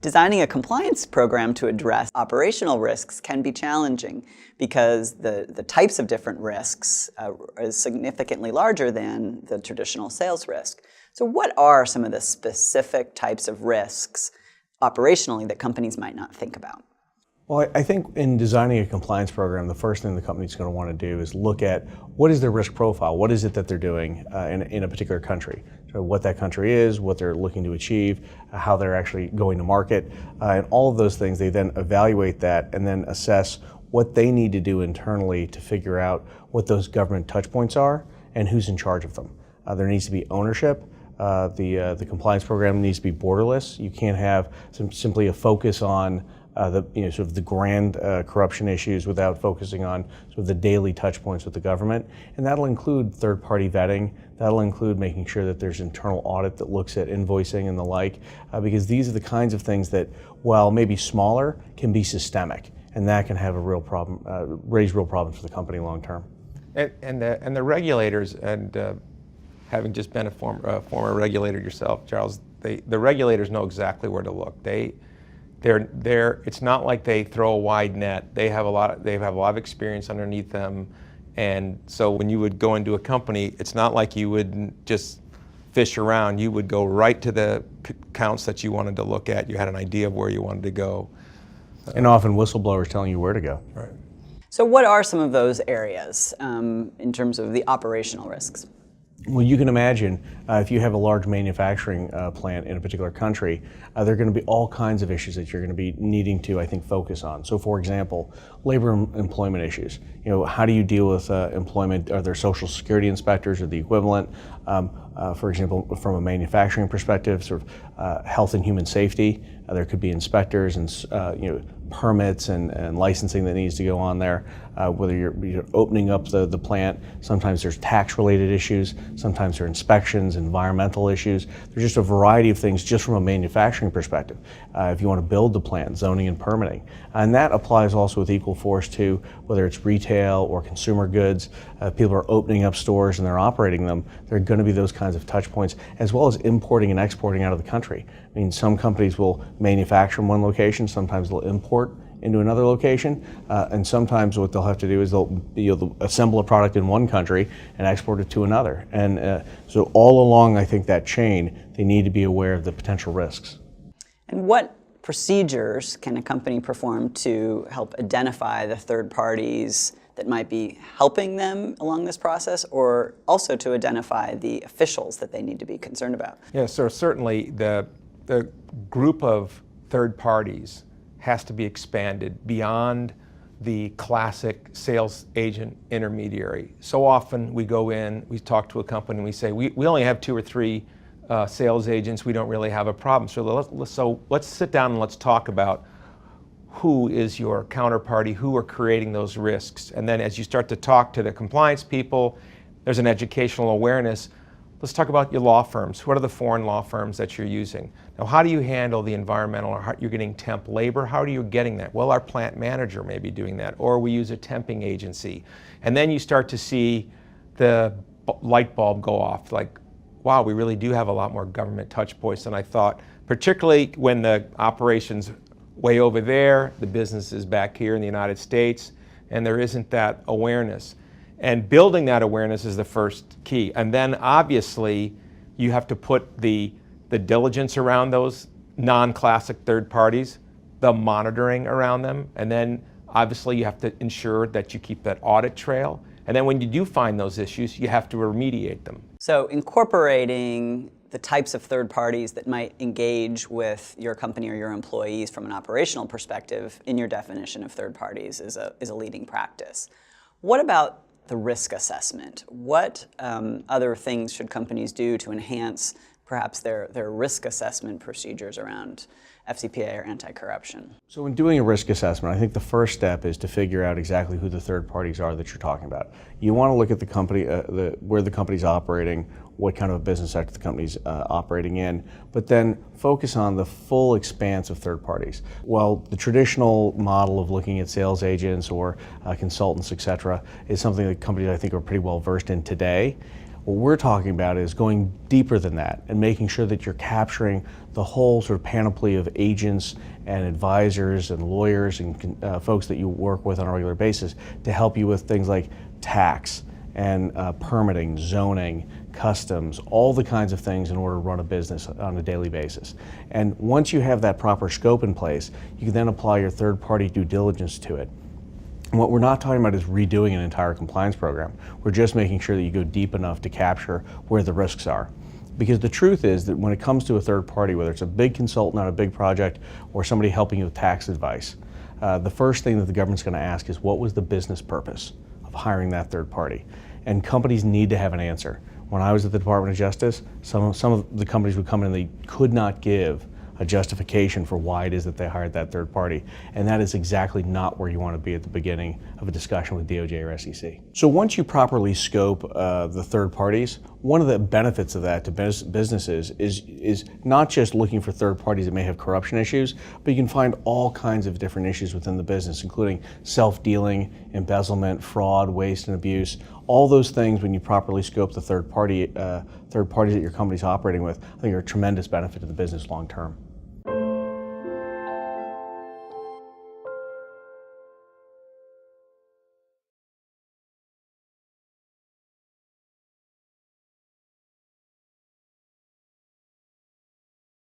Designing a compliance program to address operational risks can be challenging because the types of different risks is significantly larger than the traditional sales risk. So what are some of the specific types of risks operationally that companies might not think about? Well, I think in designing a compliance program, the first thing the company's going to want to do is look at what is their risk profile, what is it that they're doing in a particular country. So what that country is, what they're looking to achieve, how they're actually going to market, and all of those things, they then evaluate that and then assess what they need to do internally to figure out what those government touch points are and who's in charge of them. There needs to be ownership. The compliance program needs to be borderless. You can't have simply a focus on sort of the grand corruption issues without focusing on sort of the daily touch points with the government. And that'll include third-party vetting. That'll include making sure that there's internal audit that looks at invoicing and the like, because these are the kinds of things that, while maybe smaller, can be systemic, and that can have a real problem, raise real problems for the company long term. And the regulators, and having just been a former regulator yourself, Charles, the regulators know exactly where to look. It's not like they throw a wide net. They have a lot of experience underneath them, and so when you would go into a company, it's not like you would just fish around. You would go right to the accounts that you wanted to look at. You had an idea of where you wanted to go. And often whistleblowers telling you where to go. Right. So what are some of those areas in terms of the operational risks? Well, you can imagine if you have a large manufacturing plant in a particular country, there are going to be all kinds of issues that you're going to be needing to, I think, focus on. So, for example, labor and employment issues. You know, how do you deal with employment? Are there Social Security inspectors or the equivalent? For example, from a manufacturing perspective, sort of health and human safety. There could be inspectors and permits and licensing that needs to go on there. Whether you're opening up the plant, sometimes there's tax-related issues, sometimes there are inspections, environmental issues. There's just a variety of things just from a manufacturing perspective. If you want to build the plant, zoning and permitting. And that applies also with equal force to whether it's retail or consumer goods. People are opening up stores and they're operating them. There are going to be those kinds of touch points, as well as importing and exporting out of the country. I mean, some companies will manufacture in one location, sometimes they'll import into another location, and sometimes what they'll have to do is they'll assemble a product in one country and export it to another. And so all along, I think, that chain, they need to be aware of the potential risks. And what procedures can a company perform to help identify the third parties that might be helping them along this process, or also to identify the officials that they need to be concerned about? Yeah, so certainly the group of third parties has to be expanded beyond the classic sales agent intermediary. So often we go in, we talk to a company and we say, we only have 2 or 3 sales agents, we don't really have a problem. So let's sit down and let's talk about who is your counterparty, who are creating those risks. And then as you start to talk to the compliance people, there's an educational awareness. Let's talk about your law firms. What are the foreign law firms that you're using? Now, how do you handle the environmental, or you're getting temp labor? How are you getting that? Well, our plant manager may be doing that, or we use a temping agency. And then you start to see the light bulb go off, like, wow, we really do have a lot more government touch points than I thought, particularly when the operations way over there, the business is back here in the United States, and there isn't that awareness. And building that awareness is the first key. And then obviously you have to put the diligence around those non-classic third parties, the monitoring around them, and then obviously you have to ensure that you keep that audit trail. And then when you do find those issues, you have to remediate them. So incorporating the types of third parties that might engage with your company or your employees from an operational perspective in your definition of third parties is a leading practice. What about the risk assessment? What other things should companies do to enhance perhaps their risk assessment procedures around FCPA or anti-corruption? So in doing a risk assessment, I think the first step is to figure out exactly who the third parties are that you're talking about. You want to look at the company, where the company's operating, what kind of a business sector the company's operating in, but then focus on the full expanse of third parties. While the traditional model of looking at sales agents or consultants, et cetera, is something that companies I think are pretty well versed in today, What we're talking about is going deeper than that and making sure that you're capturing the whole sort of panoply of agents and advisors and lawyers and folks that you work with on a regular basis to help you with things like tax and permitting, zoning, customs, all the kinds of things in order to run a business on a daily basis. And once you have that proper scope in place, you can then apply your third-party due diligence to it. And what we're not talking about is redoing an entire compliance program. We're just making sure that you go deep enough to capture where the risks are. Because the truth is that when it comes to a third party, whether it's a big consultant on a big project or somebody helping you with tax advice, the first thing that the government's going to ask is, what was the business purpose of hiring that third party? And companies need to have an answer. When I was at the Department of Justice, some of the companies would come in and they could not give a justification for why it is that they hired that third party. And that is exactly not where you want to be at the beginning of a discussion with DOJ or SEC. So once you properly scope the third parties, one of the benefits of that to businesses is not just looking for third parties that may have corruption issues, but you can find all kinds of different issues within the business, including self-dealing, embezzlement, fraud, waste, and abuse. All those things, when you properly scope the third parties that your company's operating with, I think are a tremendous benefit to the business long term.